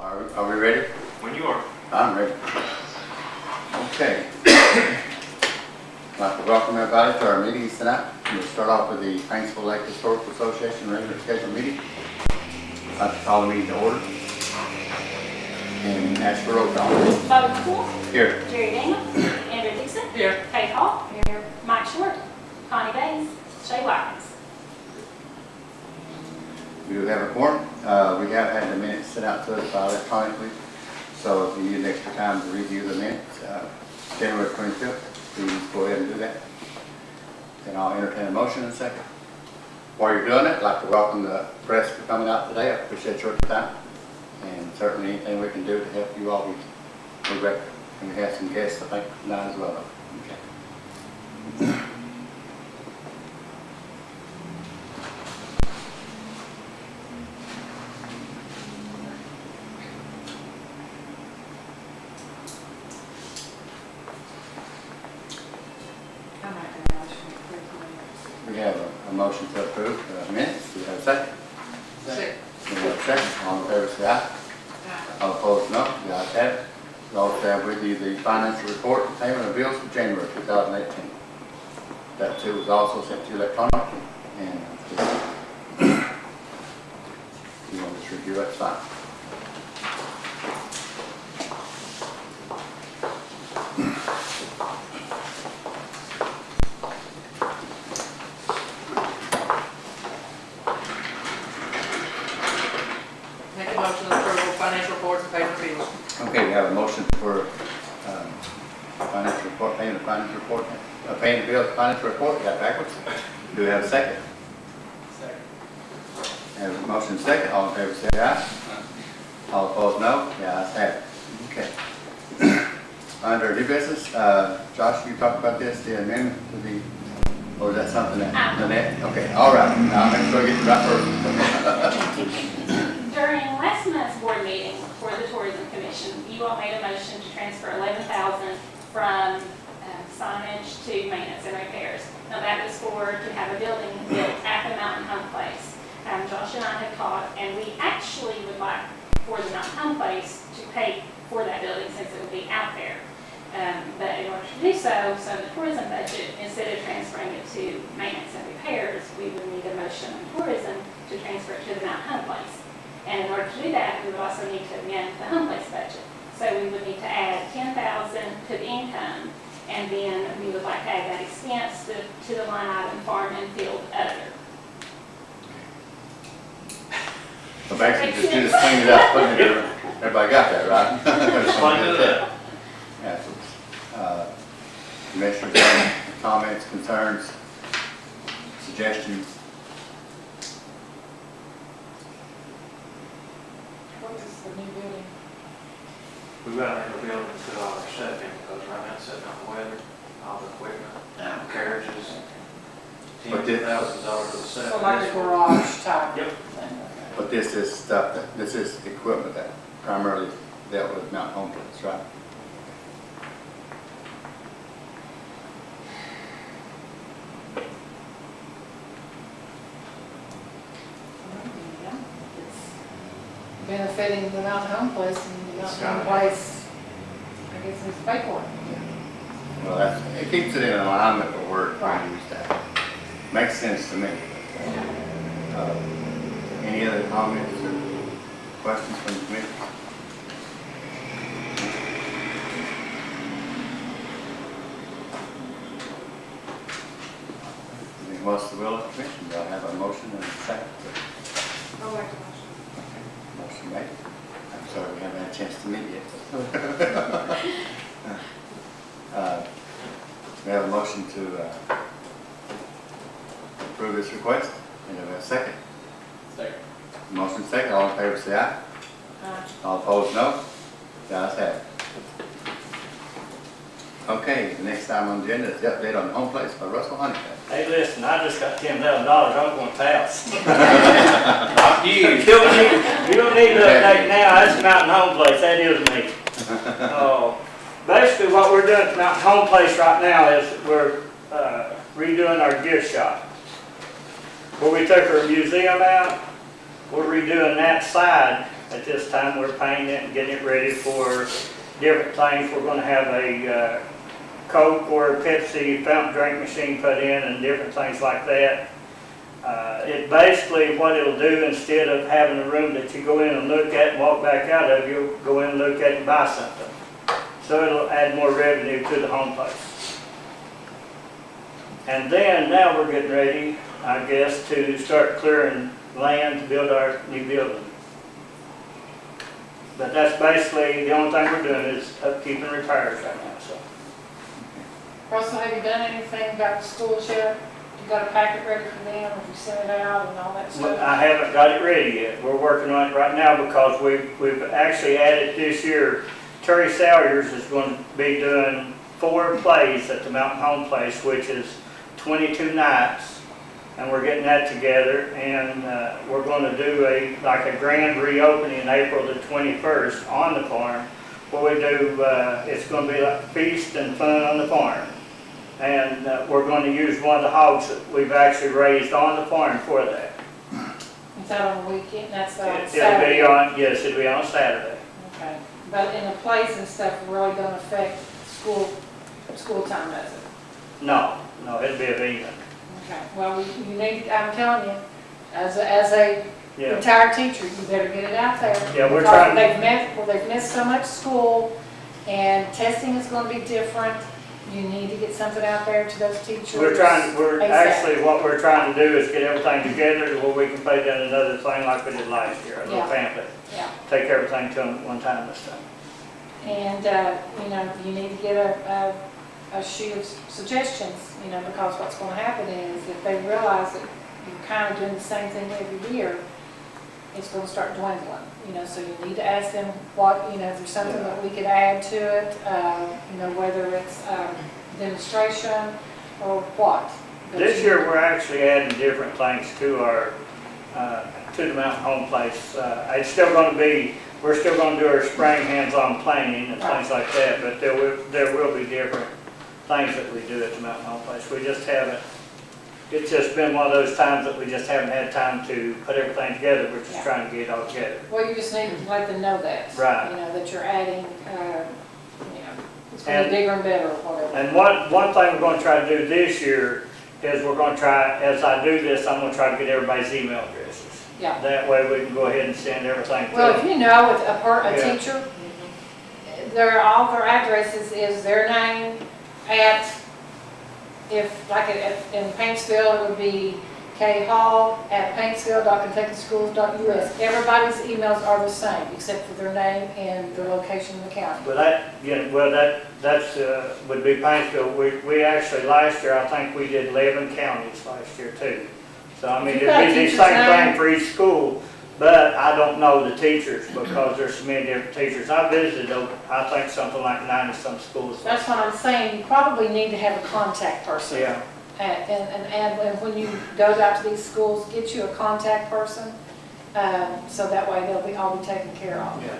Are we ready? When you are. I'm ready. Okay. I'd like to welcome everybody to our meetings tonight. We'll start off with the Paintsville Lake Historical Association regular scheduled meeting. I'd like to call the meeting to order and ask for roll call. Bobby Poole. Here. Jerry Daniel. Andrew Dixon. Here. Kate Hall. Here. Mike Short. Connie Bays. Shay Watkins. We do have a quorum. We have had the minutes sent out to us electronically. So if you need extra time to review the minutes, January 25th, please go ahead and do that. And I'll entertain a motion in a second. While you're doing it, I'd like to welcome the press for coming out today. I appreciate your time. And certainly anything we can do to help you all, we're great. And we have some guests, I think, tonight as well. Okay. We have a motion to approve the minutes. Do we have a second? Second. We have a second. All in favor, say aye. All opposed, no. The ayes have it. We also have with you the financial report and payment of bills for January 2018. That too was also sent to you electronically. And if you want to just review, that's fine. Make a motion to approve financial reports and payment of bills. Okay, we have a motion for financial report, paying the financial report, paying the bills, financial report. We got backwards. Do we have a second? Second. Have a motion second. All in favor say aye. All opposed no. The ayes have it. Okay. Under new business, Josh, you talked about this, the amendment to the, or is that something that, Lynette? Okay, all right. Now I'll make sure I get the right person. During last month's board meeting for the Tourism Commission, you all made a motion to transfer $11,000 from signage to maintenance and repairs. Now that was to have a building built at the Mountain Home Place. Josh and I had talked, and we actually would like for the Mountain Home Place to pay for that building since it would be out there. But in order to do so, the tourism budget, instead of transferring it to maintenance and repairs, we would need a motion on tourism to transfer it to the Mountain Home Place. And in order to do that, we would also need to amend the home place budget. So we would need to add $10,000 to the income, and then we would like to add that expense to the line item farm and field other. So basically, you just clean it up, put it in. Everybody got that, right? Yeah, so, commissioners, comments, concerns, suggestions. What is the new building? We've got to have a building to all our stuff in because right now it's sitting on the weather, all the equipment, carriages, $10,000 of the So stuff. like a garage type Yep. thing? But this is stuff that, this is equipment that primarily dealt with Mountain Home Place, right? Yeah. It's benefiting the Mountain Home Place and the Mountain Home Place, I guess it's pay for it. Well, that's, it keeps it in alignment with where Right. we use that. Makes sense to me. Any other comments or questions from the committee? What's the will of the commission? Do I have a motion and a second? I'll make a motion. Motion made. I'm sorry, we haven't had a chance to meet yet. We have a motion to approve this request. And we have a second. Second. Motion second. All in favor say aye. All opposed no. The ayes have it. Okay, the next item on the agenda is the update on the home place by Russell Honeycutt. Hey, listen, I just got $10,000, I'm going to house. Not you. You don't need to update now, that's Mountain Home Place, that is me. Basically, what we're doing at Mountain Home Place right now is we're redoing our gift shop. Where we took our museum out, we're redoing that side At this time, we're painting it and getting it ready for different things. We're gonna have a Coke or Pepsi fountain drink machine put in and different things like that. It basically, what it'll do, instead of having a room that you go in and look at and walk back out of, you'll go in and look at and buy something. So it'll add more revenue to the home place. And then, now we're getting ready, I guess, to start clearing land to build our new building. But that's basically, the only thing we're doing is upkeep and repairs right now, so. Russell, have you done anything about the schools yet? You got a packet ready for them, have you sent it out and all that stuff? I haven't got it ready yet. We're working on it right now because we've actually added this year, Terry Salyers is going to be doing 4 plays at the Mountain Home Place, which is 22 nights. And we're getting that together, and we're going to do like a grand reopening in April the 21st on the farm, where we do, it's going to be like feast and fun on the farm. And we're going to use one of the hogs that we've actually raised on the farm for that. Is that on the weekend? That's on It'll Saturday? be on, yes, it'll be on Saturday. Okay, but in the plays and stuff really don't affect school time, does it? No, it'll be a evening. Okay, well, you need, I'm telling you, as a Yeah, retired teacher, you better get it out there. Yeah, we're Because trying- they've missed so much school, and testing is gonna be different. You need to get something out there to those teachers. actually, what we're trying to do is get everything together to where we can pay down another thing like we did last year, a little Yeah. pamphlet. Yeah, Take everything to them at one time this time. and, you need to get a sheet of suggestions, because what's gonna happen is if they realize that you're kind of doing the same thing every year, it's gonna start dwindling, so you need to ask them what, if there's something that we could add to it, whether it's demonstration or what. But This you- year, we're actually adding different things to our, to the Mountain Home Place. It's still gonna be, we're still gonna do our spring hands-on planning and things like that, but there will be different things that we do at the Mountain Home Place. We just haven't, it's just been one of those times that we just haven't had time to put everything together. We're just Yeah. trying to get it all together. Well, you just need to let them know that. Right. That you're adding, it's gonna be And- bigger and better or whatever. And one thing we're gonna try to do this year is we're gonna try, as I do this, I'm gonna try to get everybody's email addresses. Yeah. That way we can go ahead and send everything to Well, if them. you know, with a Yeah. teacher, all their addresses is their name at, in Paintsville, it would be khall@paintsville.kentuckyschools.us. Everybody's emails are the same, except for their name and their location in the county. But that's, would be Paintsville. We actually, last year, I think we did 11 counties last year too. So I mean, If it'd you got a be the teacher's same name- thing for each school, but I don't know the teachers because there's so many different teachers. I visited, I think something like 90-some schools. That's what I'm saying, you probably need to have a contact person. Yeah, And when you go out to these schools, get you a contact person, so that way they'll all be taken care of. yeah.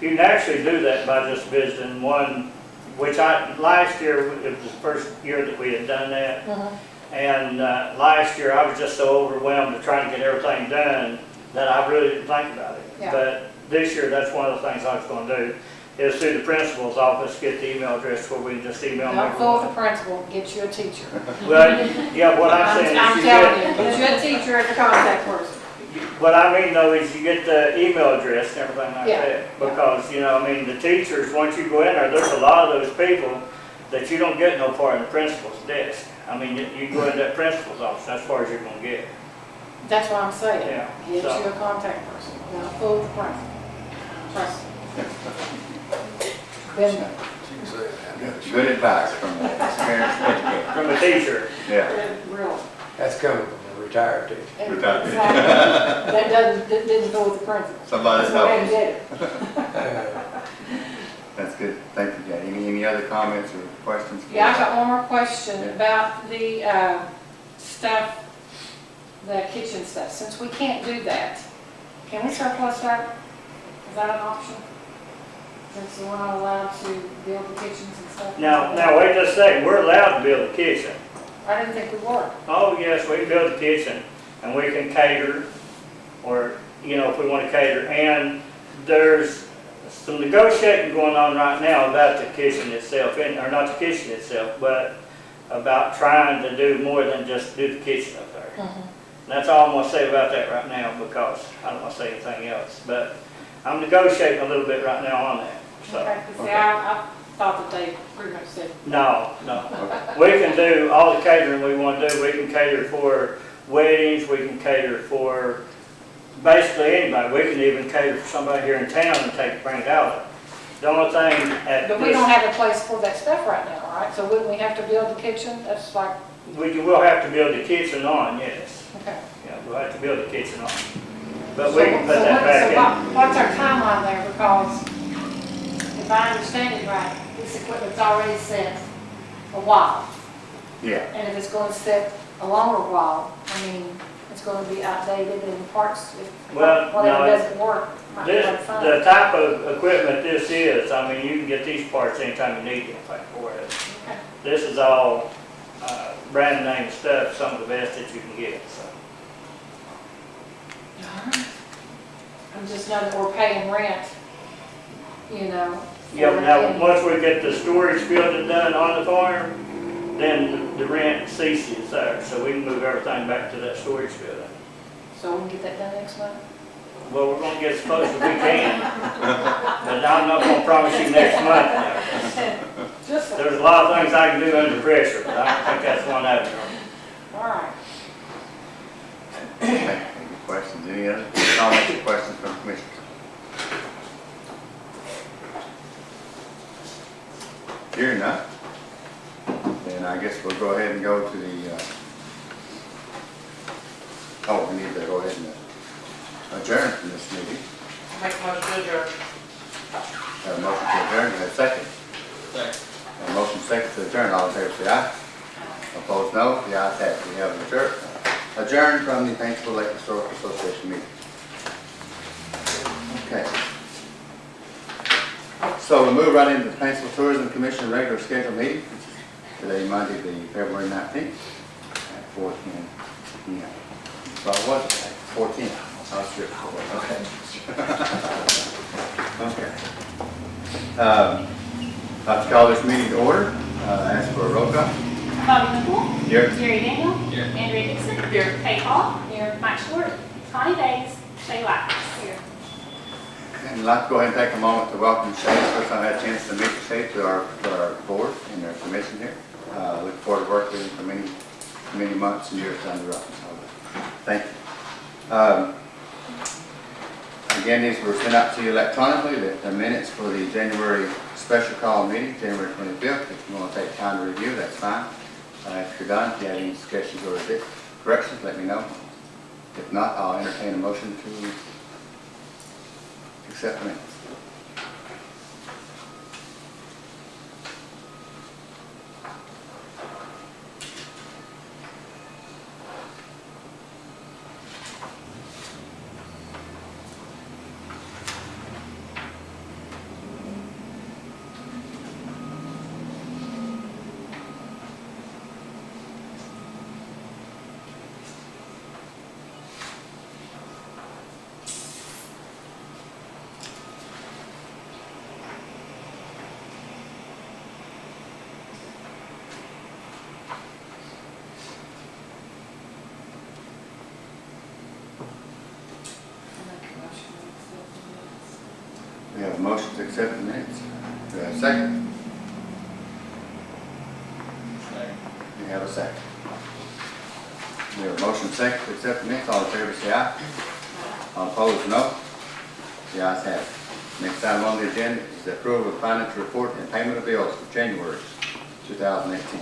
You can actually do that by just visiting one, which last year, it was the first year that we had done that. Mhm. And last year, I was just so overwhelmed to try to get everything done that I really didn't think about it. Yeah. But this year, that's one of the things I was going to do, is through the principal's office, get the email address where we can just email them. Don't fool the principal, get you a teacher. Well, yeah, what I'm saying I'm is telling you, get you a teacher as a contact person. what I mean though is you get the email address and everything like Yeah. that. Because, the teachers, once you go in there's a lot of those people that you don't get no far in the principal's desk. I mean, you go in that principal's office, that's as far as you're gonna get. That's what I'm saying. Yeah, Get so- you a contact person. Don't fool the principal. Trust me. Been there. Good advice from the experienced educator. From a teacher. Yeah. Really. That's coming from a retired teacher. Retired. Exactly. That didn't fool the principal. Somebody That's why he knows. did it. That's good. Thank you, Jay. Any other comments or questions? Yeah, I got one more question Yeah. about the stuff, the kitchen stuff. Since we can't do that, can we surplus that? Is that an option? Since we're not allowed to build the kitchens and stuff? Now, wait just a second, we're allowed to build a kitchen. I didn't think we were. Oh, yes, we can build a kitchen, and we can cater, or, if we want to cater, and there's some negotiating going on right now about the kitchen itself, or not the kitchen itself, but about trying to do more than just do the kitchen up there. Mhm. And that's all I'm gonna say about that right now, because I don't wanna say anything else, but I'm negotiating a little bit right now on that, so. Okay, 'cause see, I thought that they pretty much said, No, we can do all the catering we wanna do, we can cater for weddings, we can cater for basically anybody, we can even cater for somebody here in town and bring it out. The only thing at but we don't this, have a place for that stuff right now, right? So wouldn't we have to build the kitchen? That's like, we will have to build the kitchen on, yes. okay. Yeah, we'll have to build the kitchen on. But we can put So that back what's our timeline there? Because if I understand it right, this equipment's already set a while. Yeah, And if it's going to sit a longer while, I mean, it's going to be outdated and parts, if Well, whatever no, doesn't work, might be This, hard to find. the type of equipment this is, I mean, you can get these parts anytime you need them for it. Okay. This is all brand name stuff, some of the best that you can get, so. I'm just knowing that we're paying rent, you know. Yeah, for- now, and- once we get the storage building done on the farm, then the rent ceases there, so we can move everything back to that storage building. So we can get that done next month? Well, we're gonna get as close as we can, but I'm not gonna promise you next month now. Just, There's a lot of things I can do under pressure, but I don't think that's one of them. all right. any questions, any other comments or questions from commissioners? Hearing none, then I guess we'll go ahead and go to the, we need to go ahead and adjourn from this meeting. Make a motion to adjourn. Have a motion to adjourn, have a second. Have a motion second to adjourn, all in favor say aye. Opposed no, the ayes have it. We have adjourned from the Paintsville Lake Historical Association meeting. Okay. So we'll move right into the Paintsville Tourism Commission regular scheduled meeting, which is today, Monday, the February 19th at 4:10 p.m. So what was it, 14? I was sure. Okay. I'd like to call this meeting to order. Ask for a roll call. Bobby McCool. Here. Jerry Daniel. Andrea Dixon. Here. Kate Hall. Here. Mike Short. Connie Days. Shay White. Here. And I'd like to go ahead and take a moment to welcome Shay. First time I had a chance to meet Shay to our board and their commission here. Look forward to working with you for many months and years down the road. So, thank you. Again, these were sent out to you electronically, the minutes for the January special call meeting, January 25th. If you want to take time to review, that's fine. If you're done, if you have any suggestions or corrections, let me know. If not, I'll entertain a motion to accept the minutes. We have a motion to accept the minutes. Do we have a second? We have a second. We have a motion second to accept the minutes. All in favor say aye. All opposed, no. The ayes have it. Next item on the agenda is the approval of financial report and payment of bills for January 2018.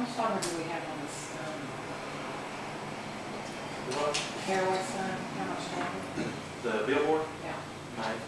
much longer do we have on this, What? Hairway sign? How much longer? The billboard? Yeah. Right.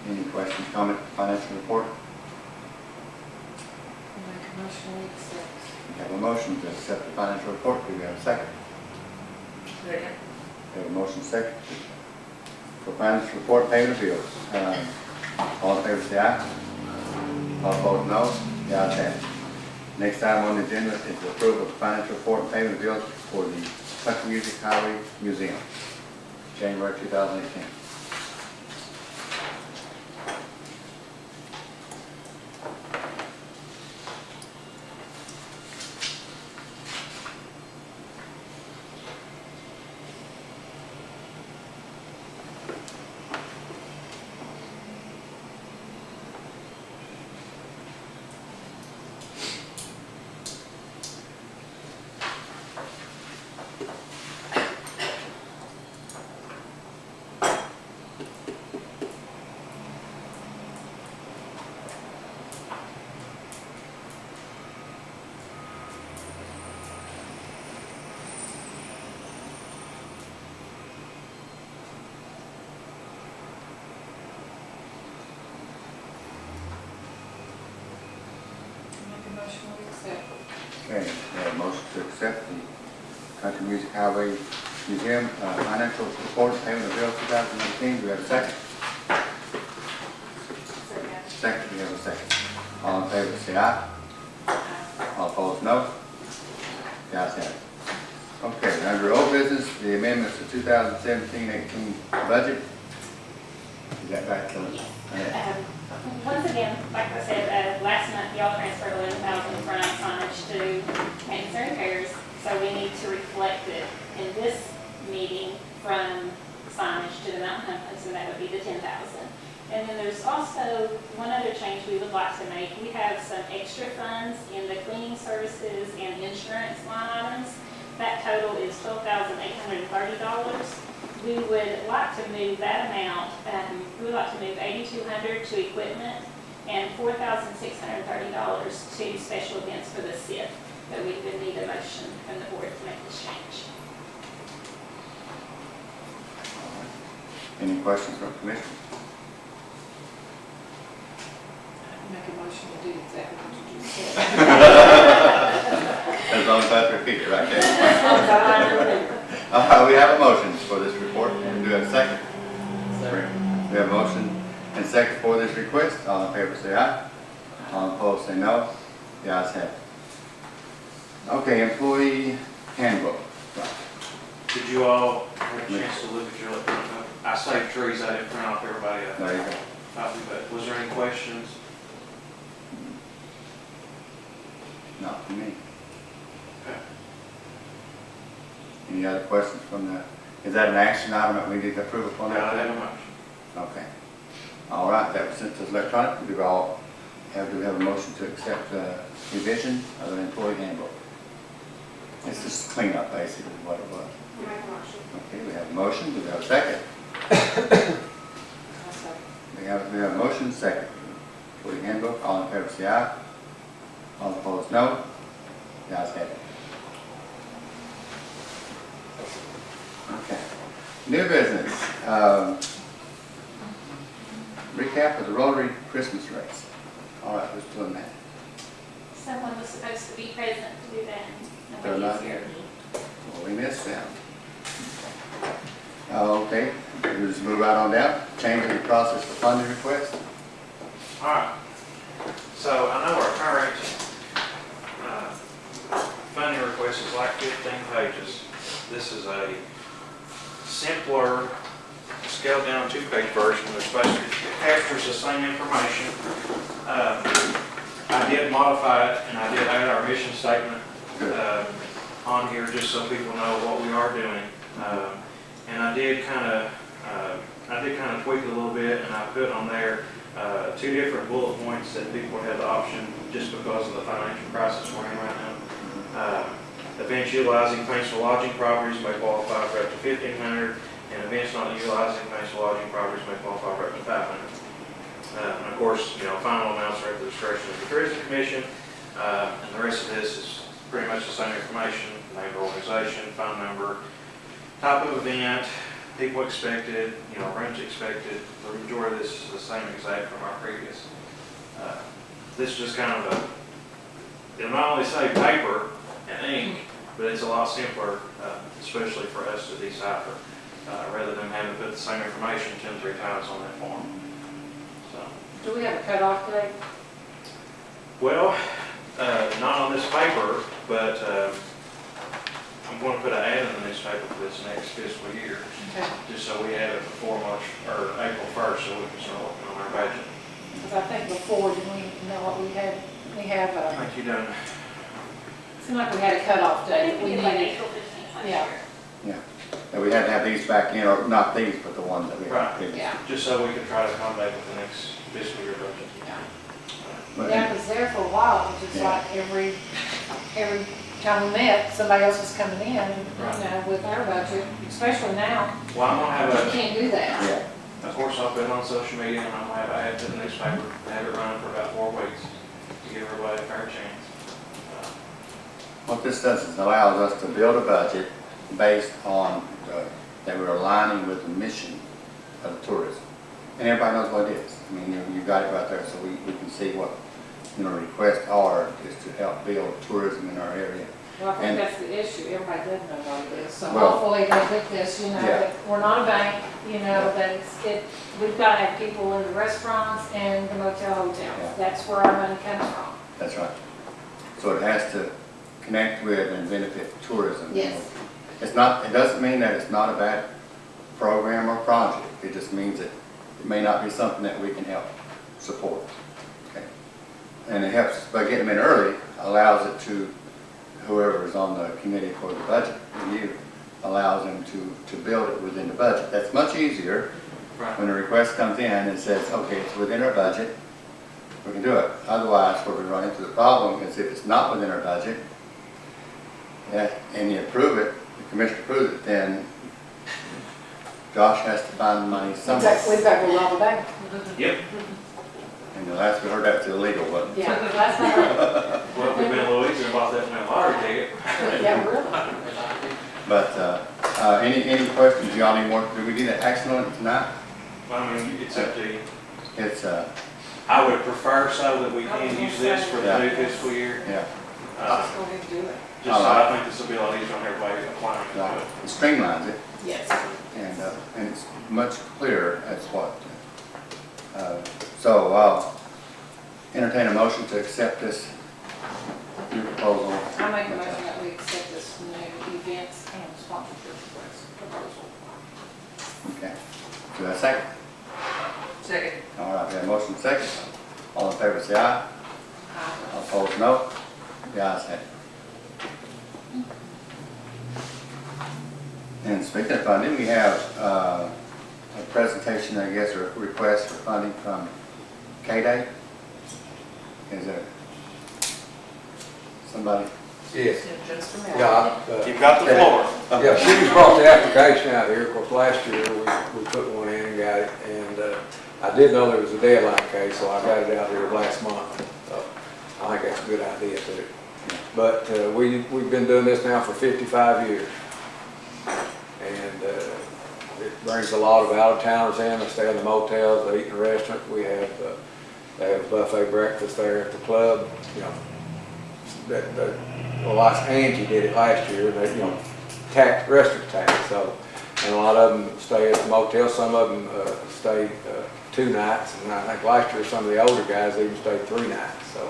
Any questions, comments, financial report? Make a motion to accept. We have a motion to accept the financial report. Do we have a second? Second. We have a motion second for financial report, payment of bills. All in favor, say aye. All opposed, no. The ayes have it. Next item on the agenda is the approval of the financial report and payment of bills for the Country Music Highway Museum, January 2018. Make a motion to accept. Okay, we have a motion to accept the Country Music Highway Museum financial report and payment of bills 2018. Do we have a second? Second, we have a second. All in favor, say aye. All opposed, no. The ayes have it. Okay, under old business, the amendments to 2017-18 budget. Is that right, Kelly? Yeah. Once again, like I said, last month y'all transferred 11,000 from signage to maintenance and repairs, so we need to reflect it in this meeting from signage to the mountain home, so that would be the 10,000. And then there's also one other change we would like to make. We have some extra funds in the cleaning services and insurance line items. That total is $12,830. We would like to move that amount, we would like to move $8,200 to equipment and $4,630 to special events for the SIP. But we would need a motion from the board to make this change. Any questions from commissioners? Make a motion to do exactly what you just said. As long as I repeat it, right there. Second. We have a motion for this report, and do we have a second? We have a motion and second for this request. All in favor, say aye. All opposed, say no. The ayes have it. Okay, employee handbook. Did you all have a chance to look at your, I saved trees, I didn't print off everybody a There you go. copy, but was there any questions? Not for me. Okay. Any other questions from the, is that an action item that we need to approve upon No, I that? have a motion. Okay. All right, that was sent to us electronic. Do we have a motion to accept the revision of the employee handbook? It's just cleanup, basically, is what it was. Okay, we have a motion. Do we have a second? We have a motion, second. for the handbook. All in favor, say aye. All opposed, no. The ayes have it. Okay. New business. Recap of the Rotary Christmas race. All right, who's doing that? Someone was supposed to be present to do that. They're Nobody not is here. Well, we missed them. Okay, we'll just move right on down. Changing the process for funding request. All right. So I know our current funding request is like 15 pages. This is a simpler, scaled down 2-page version, which basically captures the same information. I did modify it, and I did add our mission statement on here just so people know what we are doing. And I did kind of tweak it a little bit, and I put on there 2 different bullet points that people have the option just because of the financial crisis we're in right now. Events utilizing Paintsville lodging properties may qualify for up to $1,500, and events not utilizing Paintsville lodging properties may qualify for up to $500. And of course, final amounts are at the discretion of the Tourism Commission, and the rest of this is pretty much the same information: name of the organization, phone number, type of event, people expected, rooms expected. The majority of this is the same exact from our previous. This is just kind of it'll not only save paper and ink, but it's a lot simpler, especially for us to decipher, rather than having to put the same information 2 or 3 times on that form. So, Do we have a cutoff date? well, not on this paper, but I'm going to put an ad in the newspaper for this next fiscal year, Okay. just so we have it before April 1st, so we can start working on our budget. Because I think before, did we know what we had? We have I a, think you done. seemed like we had a cutoff I date. think that we We did like needed. April 15th last Yeah. year. That we had to have these back in, or not these, but the ones that we Right. had previously. Yeah. Just so we can try to accommodate with the next fiscal year budget. But- Yeah, because there for a while, it was just Yeah. like every time we met, somebody else was coming in, Right. with our budget, especially now. Well, I'm gonna You have can't do that. Yeah, of course, I'll put it on social media, and I'm gonna have ads in the newspaper, have it running for about 4 weeks to give everybody a fair chance. what this does is allows us to build a budget based on, that we're aligning with the mission of tourism. And everybody knows what it is. I mean, you got it right there, so we can see what, requests are, is to help build tourism in our area. Well, I think And- that's the issue, everybody does know what it is, so Well- hopefully they get this, Yeah. that we're not a bank, that we've got to have people in the restaurants and the motel hotels. Yeah. That's where our money comes from. That's right. So it has to connect with and benefit tourism. Yes. It doesn't mean that it's not a bad program or project. It just means that it may not be something that we can help support. Okay. And it helps, by getting them in early, allows it to, whoever is on the committee for the budget review, allows them to build it within the budget. That's much easier Right. when a request comes in and says, okay, it's within our budget, we can do it. Otherwise, where we run into the problem is if it's not within our budget, and you approve it, the commissioner approves it, then Josh has to find the money somewhere. We've got to rob a bank. Yep. And the last we heard, that's illegal, wasn't it? Yeah, that's not, Well, if we've been a little easier about that than a lottery ticket. yeah, really. But, any questions, y'all need more, do we need an action on it tonight? Well, I mean, it's up to you. It's, I would prefer so that we can use this for the new fiscal year. yeah, Just go ahead and do it. Just so I think this will be a lot easier on everybody applying to like, it. it streamlines it, Yes. and it's much clearer as what. So I'll entertain a motion to accept this new proposal. I make a motion that we accept this new events and sponsorship proposal. Okay. Do I second? Second. All right, we have a motion second. All in favor, say aye. All opposed, no. The ayes have it. And speaking of funding, we have a presentation, I guess, or a request for funding from K-Day. Is there somebody? Yes. Just a minute. Yeah, You've got the floor. yeah, she just brought the application out here. Of course, last year we put one in and got it. And I did know there was a deadline case, so I got it out here last month. So I think that's a good idea too. But we've been doing this now for 55 years. And it brings a lot of out-of-towners in. They stay in the motels, they eat in the restaurant. They have a buffet breakfast there at the club. You know, well, Angie did it last year. They, you know, restaurant tax. So, and a lot of them stay at the motel. Some of them stay 2 nights, and I think last year some of the older guys even stayed 3 nights. So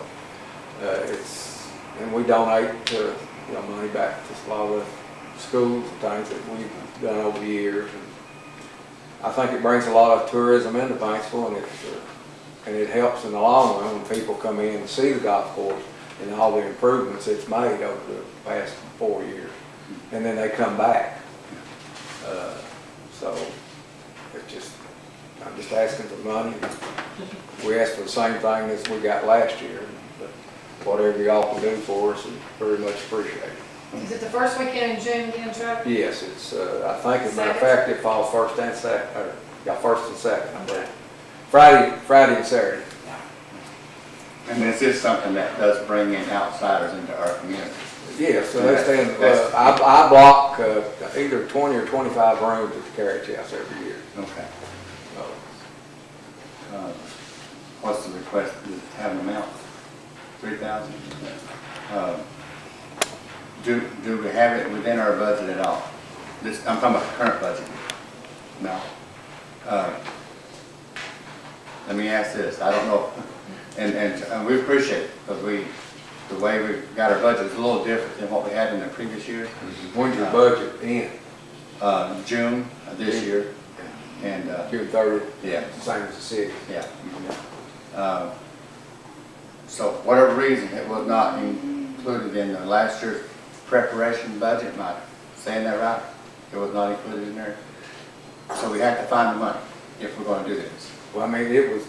and we donate money back to a lot of the schools and things that we've done over the years. And I think it brings a lot of tourism into Paintsville, and it helps in the long run when people come in and see the golf course and all the improvements it's made over the past 4 years. And then they come back. So I'm just asking for money. We asked for the same thing as we got last year. But whatever y'all can do for us is very much appreciated. Is it the first weekend in June again, Chuck? Yes, it's, I think as a matter of fact, it falls first and second, or, yeah, first and second, I believe. Friday and Saturday. And this is something that does bring in outsiders into our community. Yeah, so they stay in the club. I block either 20 or 25 rooms at the carriage house every year. Okay. So, What's the request to have an amount? 3,000? Do we have it within our budget at all? I'm talking about the current budget. No. Let me ask this. I don't know. And we appreciate it because the way we got our budget is a little different than what we had in the previous years. when's your budget in? June of this year. And June 30th? yeah. Same as the city. Yeah. So whatever reason, it was not included in the last year's preparation budget. Am I saying that right? It was not included in there. So we have to find the money if we're going to do this. Well, I mean, it was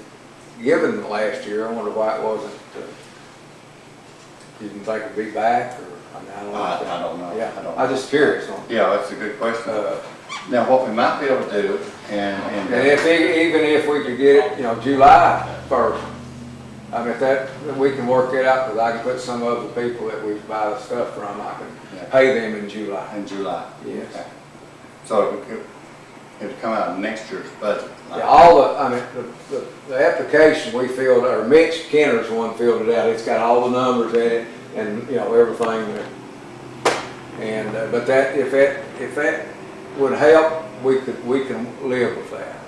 given last year. I wonder why it wasn't, you didn't think it'd be back, or, I mean, I don't know. I don't know. Yeah, I don't I'm know. just curious on it. Yeah, that's a good question. Now, what we might be able to do, And even if we could get it, July 1st, I mean, if we can work it out, because I can put some of the people that we buy the stuff from, I can pay them in July. in July. Yes. Okay. So it would come out of next year's budget. Yeah, the application we filled, or Mitch Kenner's the one filled it out. It's got all the numbers in it and, everything. But that, if that would help, we can live with that.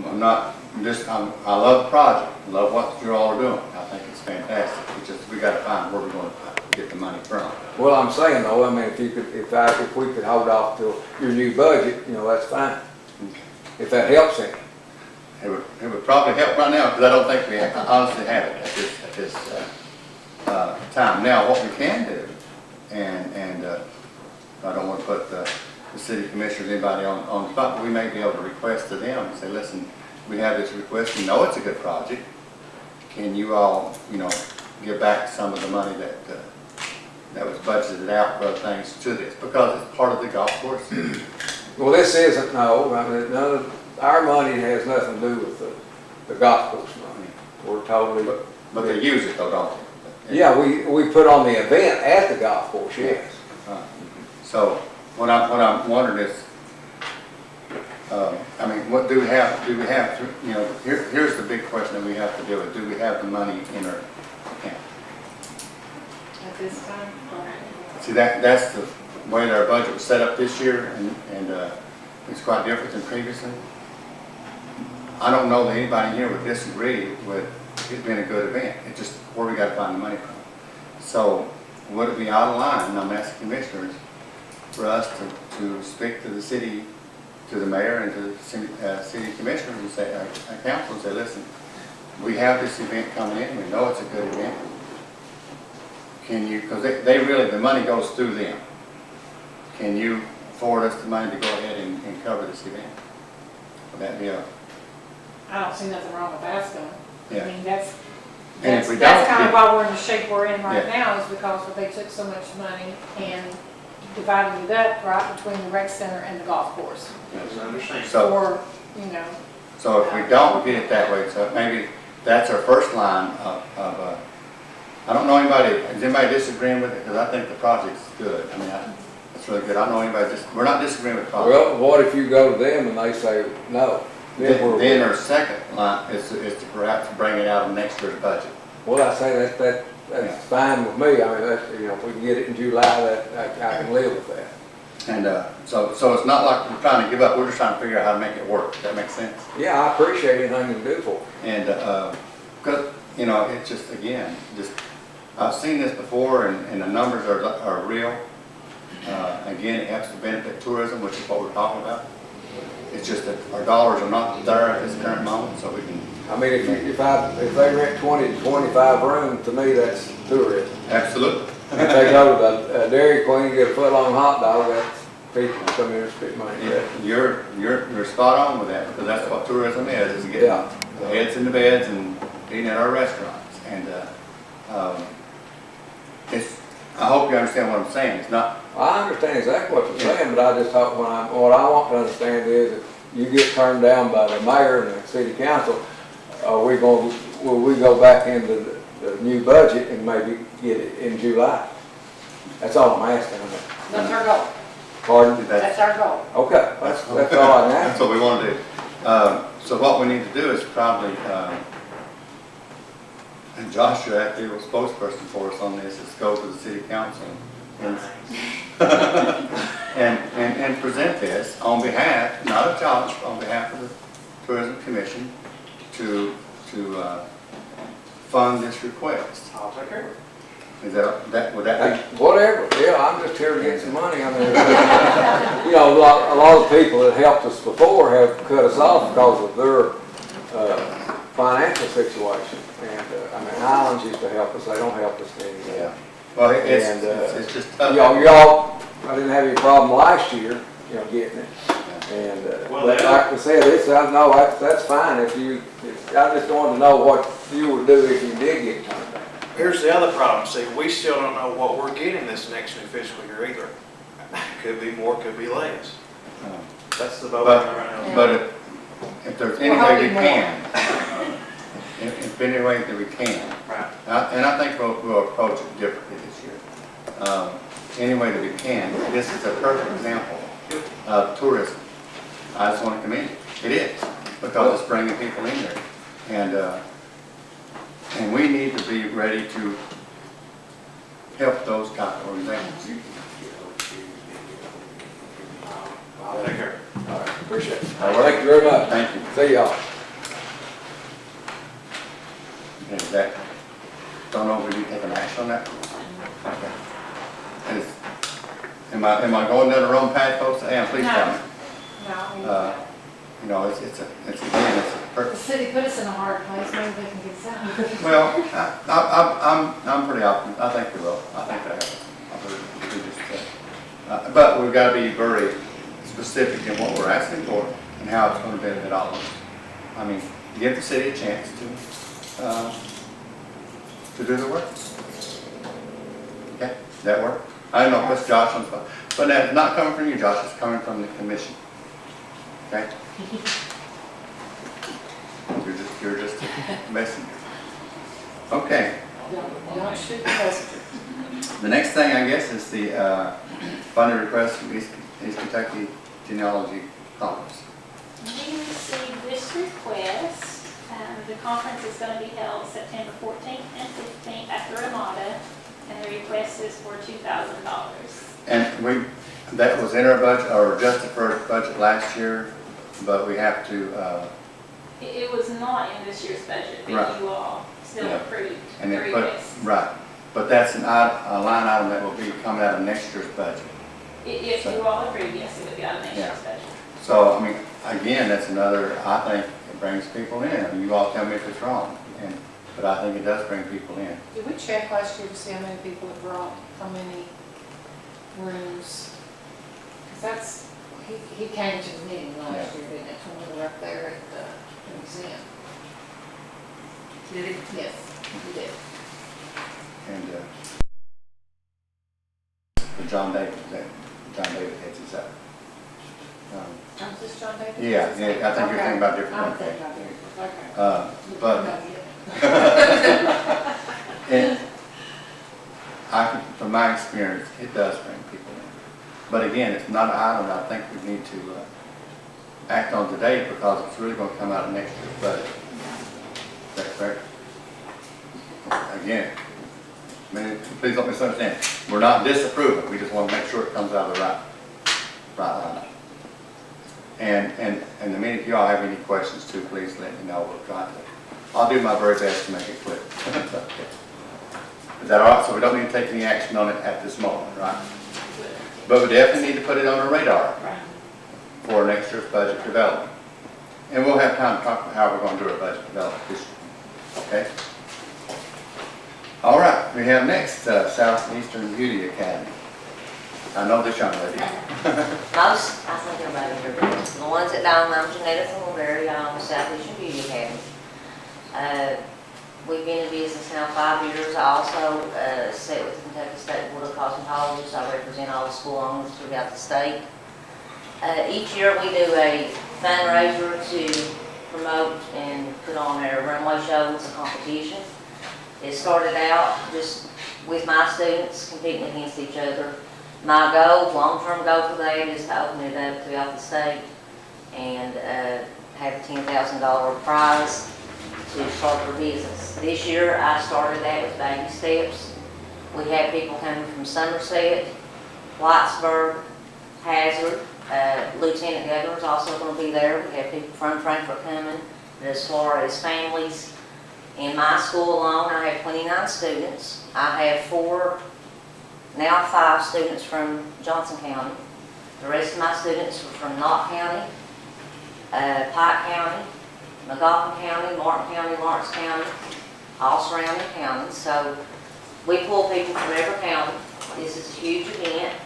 I love the project, I love what you all are doing. I think it's fantastic. We got to find where we're going to get the money from. Well, I'm saying though, I mean, if we could hold off till your new budget, that's fine. If that helps any. It would probably help right now because I don't think we honestly have it at this time. Now, what we can do, and I don't want to put the city commissioners, anybody on the spot, but we may be able to request to them and say, listen, we have this request. We know it's a good project. Can you all, give back some of the money that was budgeted out for other things to this? Because it's part of the golf course. Well, this isn't, no, I mean, our money has nothing to do with the golf course money. We're totally. But they use it though, don't they? Yeah, we put on the event at the golf course, yes. So what I'm wondering is, what do we have? Here's the big question that we have to deal with. Do we have the money in our account? At this time? See, that's the way that our budget was set up this year, and it's quite different than previously. I don't know that anybody here would disagree with it being a good event. It's just where we got to find the money from. So would it be out of line, and I'm asking commissioners, for us to speak to the city, to the mayor and to the city commissioners and say, our council, and say, listen, we have this event coming in, we know it's a good event. Can you, because they really, the money goes through them. Can you forward us the money to go ahead and cover this event? Would that be I don't see nothing wrong with asking. Yeah. I mean, that's And if we kind don't, of why we're in the shape we're in right Yeah. now, is because they took so much money and divided it up right between the rec center and the golf course. That's understandable. So- For, So if we don't get it that way, so maybe that's our first line of I don't know anybody, is anybody disagreeing with it? Because I think the project's good. I mean, it's really good. I don't know anybody, we're not disagreeing with the project. Well, what if you go to them and they say no? Then our second line is to perhaps bring it out of next year's budget. Well, I say that's fine with me. I mean, that's, you know, if we can get it in July, I can live with that. And so it's not like we're trying to give up, we're just trying to figure out how to make it work. Does that make sense? Yeah, I appreciate anything you can do for me. And, because, you know, it's just, again, I've seen this before and the numbers are real. Again, it helps to benefit tourism, which is what we're talking about. It's just that our dollars are not there at this current moment, so we can. I mean, if they rent 20 to 25 rooms, to me, that's tourism. Absolutely. If they go to the Dairy Queen and get a foot-long hot dog, that's people come here and spend money. You're spot on with that, because that's what tourism is getting the heads in the beds and eating at our restaurants. And I hope you understand what I'm saying. It's not. I understand exactly what you're saying, but I just hope what I want to understand is if you get turned down by the mayor and the city council, will we go back into the new budget and maybe get it in July? That's all I'm asking. That's our goal. Pardon? That's our goal. Okay, that's all I can ask. That's what we want to do. So what we need to do is probably, and Joshua actually was spokesperson for us on this, is go to the city council and present this on behalf, not of Josh, on behalf of the Tourism Commission to fund this request. I'll take care of it. Is would that be? Whatever, yeah, I'm just here to get some money. I mean, you know, a lot of people that helped us before have cut us off because of their financial situation. And, I mean, Highlands used to help us, they don't help us anymore. Yeah. Well, it's just tough. Y'all, I didn't have any problem last year, you know, getting it. And, Well, but like I said, that's fine I just wanted to know what you would do if you did get turned down. Here's the other problem, see, we still don't know what we're getting this next new fiscal year either. Could be more, could be less. That's the vote right now. But if there's any way we can, if any way that we can, Right. and I think we'll approach it differently this year. Any way that we can, this is a perfect example of tourism. I just want to commend it. It is, because it's bringing people in there. And we need to be ready to help those kind of organizations. I'll take care. All right, appreciate it. All right. Thank you very much. Thank you. See y'all. Is that, don't know if we need to take an action on that? Okay. Am I going down the wrong path, folks? Yeah, please tell me. No. You know, it's a The city put us in a hard place, maybe they can get us out. well, I'm pretty optimistic. I think we will. I think that happens. But we've got to be very specific in what we're asking for and how it's going to benefit all of us. I mean, give the city a chance to do the work. Okay, that work? I don't know if it's Josh on spot, but that's not coming from you, Josh. It's coming from the commission. Okay. You're just a messenger. Okay. Don't shoot the messenger. The next thing, I guess, is the funding request from East Kentucky Genealogy Conference. We received this request. The conference is going to be held September 14th and 15th at the Ramada, and the request is for $2,000. And that was in our budget, or adjusted for our budget last year, but we have to, It was not in this year's budget, but Right. you all still Yeah. approved and the it put, request. right. But that's a line item that will be coming out of next year's budget. If you all approve, yes, it would be out of next Yeah. year's budget. So, I mean, again, that's another, I think it brings people in. I mean, you all tell me if it's wrong, but I think it does bring people in. Did we check last year to see how many people it brought, how many rooms? Because that's, he came to the meeting last year, didn't it, when we were up there at the museum? Did it? Yes, he did. And for John David heads us up. I'm just trying to think. Yeah, I think you're thinking about different I'm things. thinking about different, But, and from my experience, it does bring people in. But again, it's not an item that I think we need to act on today because it's really going to come out of next year's budget. Is that correct? Again, I mean, please don't misunderstand. We're not disapproving. We just want to make sure it comes out of the right line. And the minute if y'all have any questions too, please let me know. We're trying to. I'll do my very best to make it clear. Is that all right? So we don't need to take any action on it at this moment, right? But we definitely need to put it on our radar for next year's budget development. And we'll have time to talk about how we're going to do our budget development this year. Okay? All right, we have next Southeastern Beauty Academy. I know this young lady. Most, I think everybody here does. The ones that don't, I'm Janetta Thornberry, I'm with Southeastern Beauty Academy. We've been in business now 5 years. I also sit with the Kentucky State Board of Cosmetologists. I represent all the school owners throughout the state. Each year we do a fundraiser to promote and put on our runway shows and competition. It started out just with my students competing against each other. My goal, long-term goal for that is to open it up throughout the state and have a $10,000 prize to start their business. This year I started that with baby steps. We have people coming from Somerset, Whitesburg, Hazard. Lieutenant Governor's also going to be there. We have people from Frankfort coming. And as far as families, in my school alone, I have 29 students. I have 5 students from Johnson County. The rest of my students are from Knott County, Pike County, McGoffin County, Martin County, Lawrence County, all surrounding counties. So we pull people from every county. This is a huge event.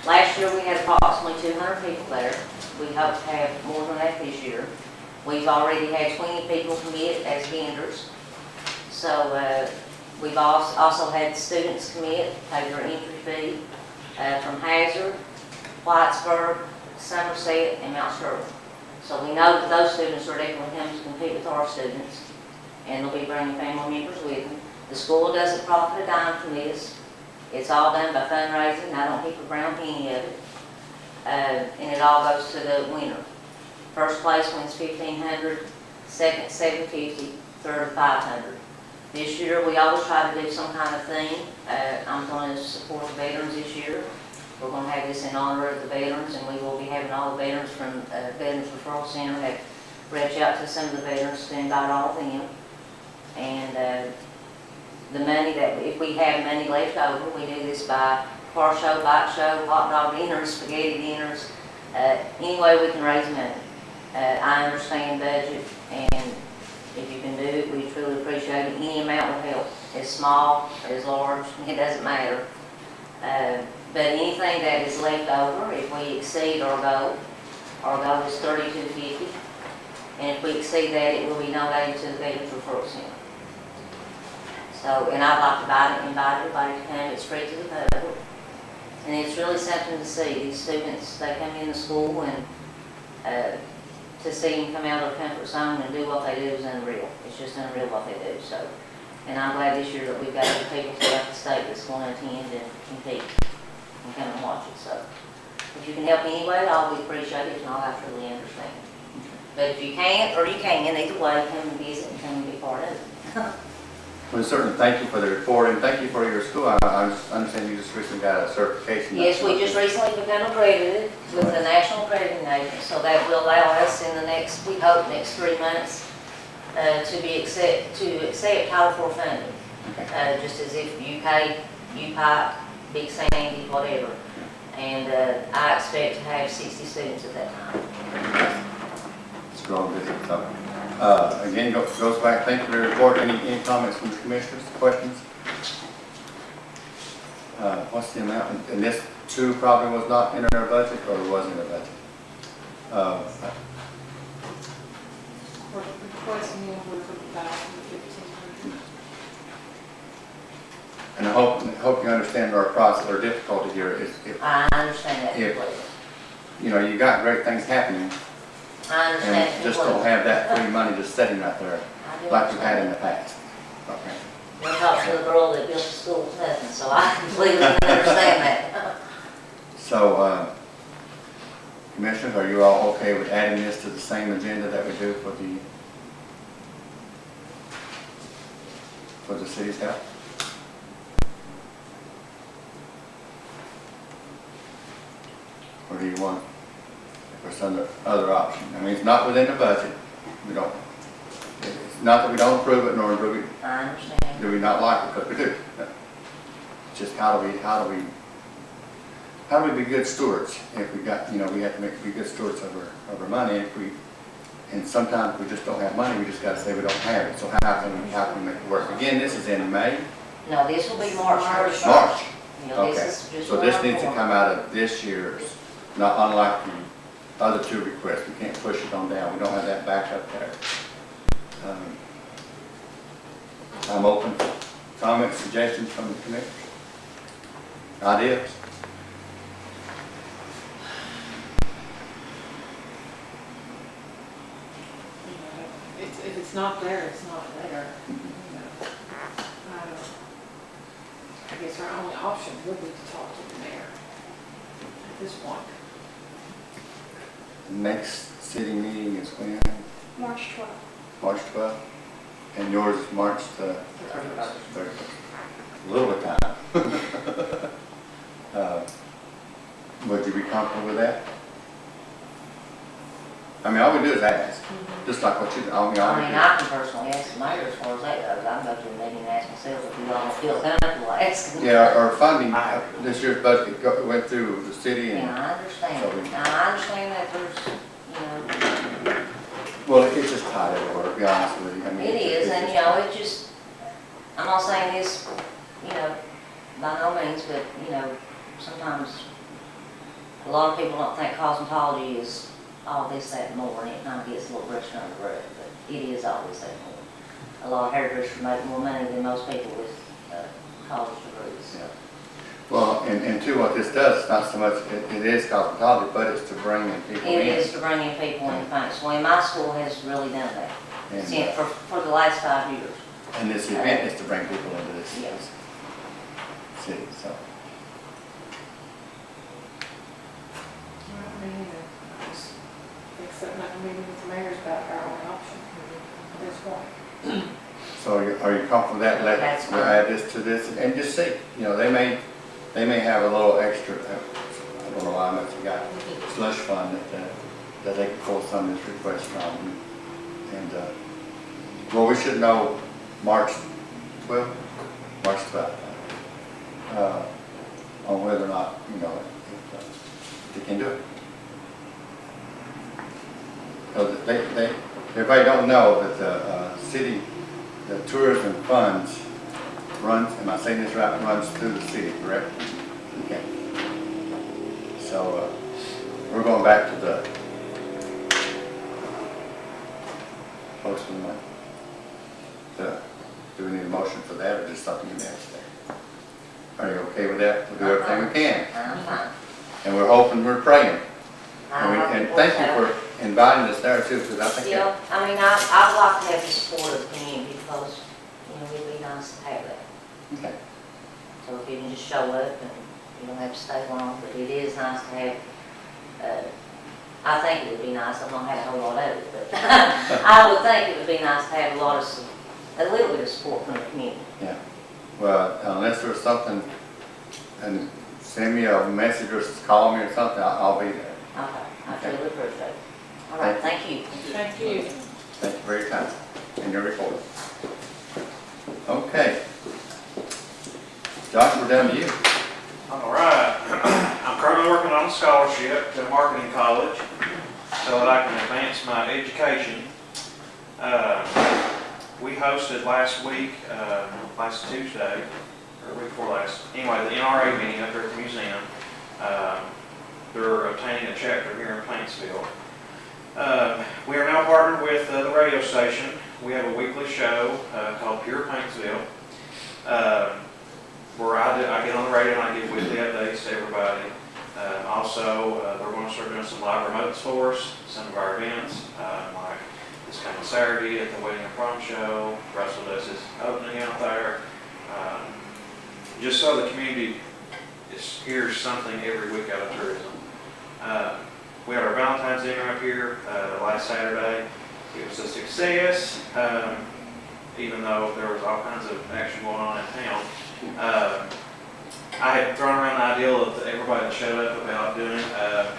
Last year we had approximately 200 people there. We hope to have more than that this year. We've already had 20 people commit as vendors. So we've also had students commit, pay their entry fee from Hazard, Whitesburg, Somerset, and Mount Sterling. So we know that those students are definitely coming to compete with our students, and they'll be bringing family members with them. The school doesn't profit a dime from this. It's all done by fundraising. I don't keep a brown penny of it. And it all goes to the winner. First place wins $1,500, second $750, third $500. This year we always try to do some kind of theme. I'm going to support the veterans this year. We're going to have this in honor of the veterans, and we will be having all the veterans from Veterans Referral Center have reached out to some of the veterans to invite all of them. And the money that, if we have money left over, we do this by car show, bike show, hot dog dinners, spaghetti dinners, any way we can raise money. I understand budget, and if you can do it, we truly appreciate it. Any amount will help. As small, as large, it doesn't matter. But anything that is left over, if we exceed our goal is $32.50, and if we exceed that, it will be donated to the Veterans Referral Center. So, and I'd like to invite everybody to come. It's free to the public, and it's really something to see. These students, they come into school, and to see them come out of their comfort zone and do what they do is unreal. It's just unreal what they do. So, and I'm glad this year that we've got other people throughout the state that's going to attend and compete and come and watch it. So, if you can help me anyway, I'll be appreciated. If not, I truly understand. But if you can't, or you can, either way, come and visit and come and be part of it. Well, certainly thank you for the report, and thank you for your school. I understand you just recently got a certification. Yes, we just recently become accredited with the National Accrediting Agency, so that will allow us in the next, we hope, next 3 months to accept Title IV funding, just as if UK, UPIPE, Big Sandy, whatever. And I expect to have 60 students at that time. It's growing busy. So, again, goes back. Thank you for the report. Any comments from the commissioners? Questions? What's the amount? And this too probably was not in our budget, or was in our budget. We're requesting you for $1,500. And I hope you understand our process. Our difficulty here is I understand that completely. you know, you got great things happening, I and understand. just don't have that free money just sitting right there, I do like we've had in understand. the past. Okay. I talked to the girl that built the school with nothing, so I completely understand that. So, Commissioners, are you all okay with adding this to the same agenda that we do for the city's help? Or do you want, for some other option? I mean, it's not within the budget. We don't, it's not that we don't approve it, nor do I understand. we not like it, because we do. It's just how do we be good stewards if we got, you know, we have to be good stewards of our money. And sometimes we just don't have money, we just gotta say we don't have it. So how can we make it work? Again, this is in May, No, this will be March 31st. March. You know, Okay, this is just so this one needs to form. come out of this year's, not unlike the other two requests. We can't push it on down, we don't have that backup there. I'm open for comments, suggestions from the committee. Ideas? If it's not there, it's not there. You know. I guess our only option would be to talk to the mayor at this point. Next city meeting is when? March 12th. March 12th? And yours is March the 31st. A little bit of time. Would you be comfortable with that? I mean, all we do is ask, just like what you, all we I mean, do. I can personally ask the mayor as far as that goes. I can go to a meeting and ask myself if you all don't feel comfortable asking. Yeah, our funding, this year's budget went through the city and, Yeah, I understand. So we- Now, I understand that there's, you know, well, it's just tight everywhere, to be honest with you. I mean, it it's is, just- and you know, it just, I'm not saying this, you know, by no means, but, you know, sometimes a lot of people don't think cosmetology is all this, that, and more, and it kind of gets a little brushed under the rug, but it is all this, that, and more. A lot of hairdressers make more money than most people with college degrees. Yeah. Well, and two, what this does, it's not so much, it is cosmetology, but it's to bring in people in. It is to bring in people in Paintsville, and my school has really done that And, since, for the last 5 years. and this event is to bring people into this Yes. city, so. I mean, I just think setting up a meeting with the mayor is about our only option at this point. So are you comfortable with that? That's We'll fine. add this to this and just see, you know, they may have a little extra, I don't know how much you got, slush fund that they can pull some of this request from. And, well, we should know March 12th, on whether or not, you know, if they can do it. So everybody don't know that the tourism funds runs, am I saying this right, runs through the city, correct? Okay. So, we're going back to the posting money. Do we need a motion for that, or just something you ask there? Are you okay with that? We'll do everything we can. I'm fine. And we're hoping, we're praying. I hope And it thank works out. you for inviting us there too, because I think that, Yeah, I mean, I'd like to have the support of the community because, you know, it'd be nice to have that. okay. So if you can just show up and you don't have to stay long, but it is nice to have, I think it would be nice, I'm not having a whole lot of it, but I would think it would be nice to have a little bit of support from the community. Yeah, well, unless there's something, and send me a message or call me or something, I'll be there. Okay, I truly appreciate it. All right, thank you. Thank you. Thank you for your time and your report. Okay. Josh, we're down to you. All right. I'm currently working on a scholarship to marketing college so that I can advance my education. We hosted last week, last Tuesday, or week before last, anyway, the NRA meeting up here at the museum. They're obtaining a chapter here in Paintsville. We are now partnered with the radio station. We have a weekly show called Pure Paintsville, where I get on the radio and I give weekly updates to everybody. Also Also, they're going to start doing some live remotes for us, some of our events, like this coming Saturday at the Wedding and Prom Show. Russell does his opening out there. Just so the community hears something every week out of tourism. We had our Valentine's dinner up here last Saturday. It was a success, even though there was all kinds of action going on in town. I had thrown around the idea of everybody that showed up about doing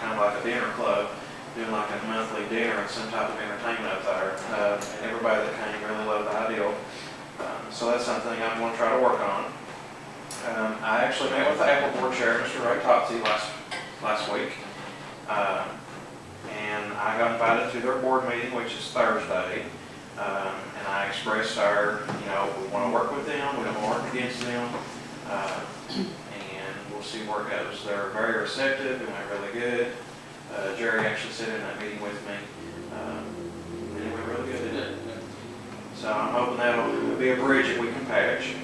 kind of like a dinner club, doing like a monthly dinner and some type of entertainment up there. And everybody that came really loved the idea. So that's something I'm going to try to work on. I actually met with the Apple Board Chair, Mr. Ray Topsy, last week. And I got invited to their board meeting, which is Thursday. And I expressed we want to work with them, we don't want to work against them. And we'll see where it goes. They're very receptive, it went really good. Jerry actually sat in that meeting with me. And it went really good, didn't it? So I'm hoping that'll be a bridge that we can patch.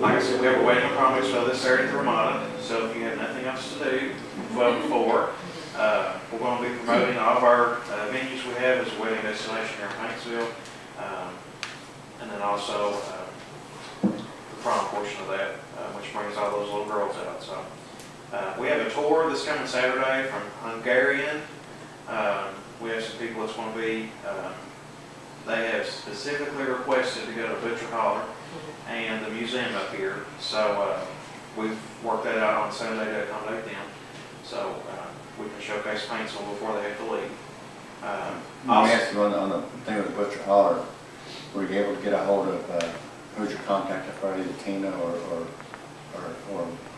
Like I said, we have a wedding and prom show this Saturday at the Ramada, so if you have nothing else to do, 12 to 4, we're going to be promoting all of our venues we have as a wedding destination here in Paintsville, and then also the prom portion of that, which brings all those little girls out. So we have a tour this coming Saturday from Hungarian. We have some people that's going to be, they have specifically requested to go to Butcher Holler and the museum up here. So we've worked that out on Sunday to accommodate them. So we can showcase Paintsville before they have to leave. Let me ask you on the thing with Butcher Holler, were you able to get a hold of, who's your contact, either Tina or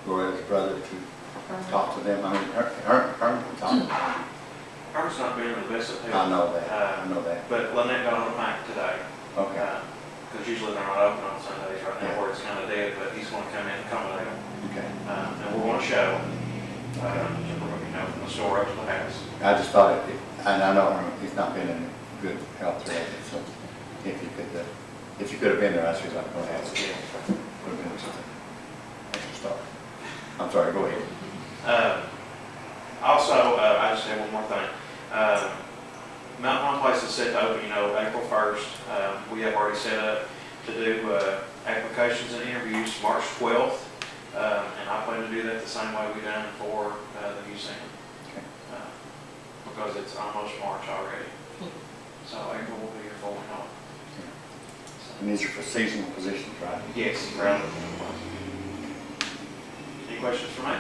Gloria's brother to talk to them? I mean, her talk to them. Herm's not being the best of people. I know that. But Lynette got on the mic today. Okay. Because usually they're not open on Sundays right now, where it's kind of dead, but he's going to come in and accommodate them. Okay. And we're going to show, from the store up to the house. I just thought and I know he's not been in good health lately, so if you could have been there, I was not going to ask you. Would have been just an extra star. I'm sorry, go ahead. Also, I just have one more thing. Mountain Home Place is set to open, April 1st. We have already set up to do applications and interviews March 12th. And I plan to do that the same way we done for the museum. Okay. Because it's almost March already. So April will be here before we know it. And these are for seasonal positions, right? Yes, right. Any questions for me?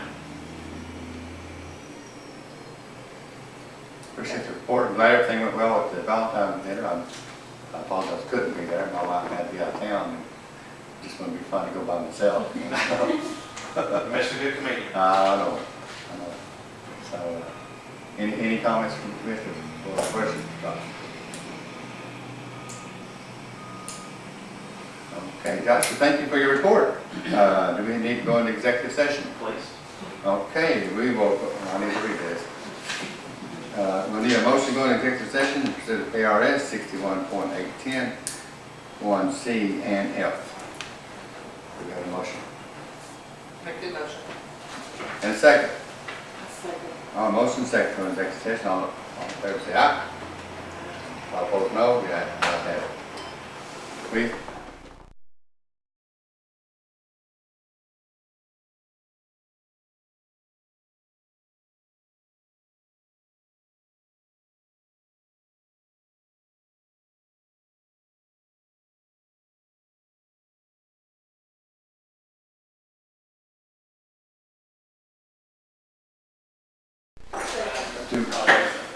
Appreciate the report. I'm glad everything went well at the Valentine's dinner. I apologize, couldn't be there. My wife had to be out of town. And just going to be fun to go by myself. Missed a good comedian. I know. So, any comments from the commissioners or questions? Okay, Joshua, thank you for your report. Do we need to go into executive session? Please. Okay, we will, I need to read this. We'll need a motion to go into executive session, consider ARS 61.810, 1C and F. Do we have a motion? Make the motion. And a second. Second. Motion second for executive session. All in favor say aye. All opposed no. The ayes have it. Please.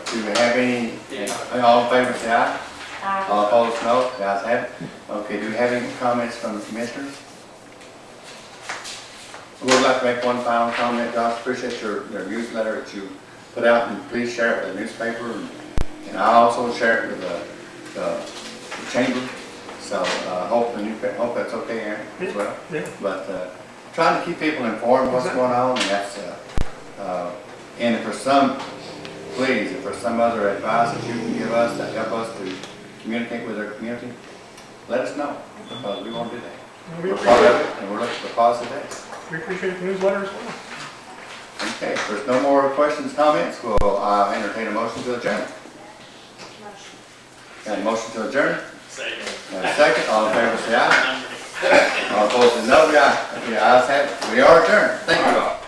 Do we have any, all in favor say aye. All opposed no. The ayes have it. Okay, do we have any comments from the commissioners? We'd like to make one final comment, Josh. Appreciate your newsletter that you put out, and please share it with the newspaper. And I also share it with the chamber. So hope that's okay, Aaron, as well. Yeah. But trying to keep people informed of what's going on, and that's and if there's if there's some other advice that you can give us that help us to communicate with our community, let us know, because we want to do that. We We're part appreciate, of it, and we're looking for positive things. we appreciate the newsletter as well. Okay, if there's no more questions, comments, we'll entertain a motion to adjourn. Got a motion to adjourn? Second. Got a second, all in favor say aye. All opposed say no, the ayes have it. We are adjourned. Thank you all.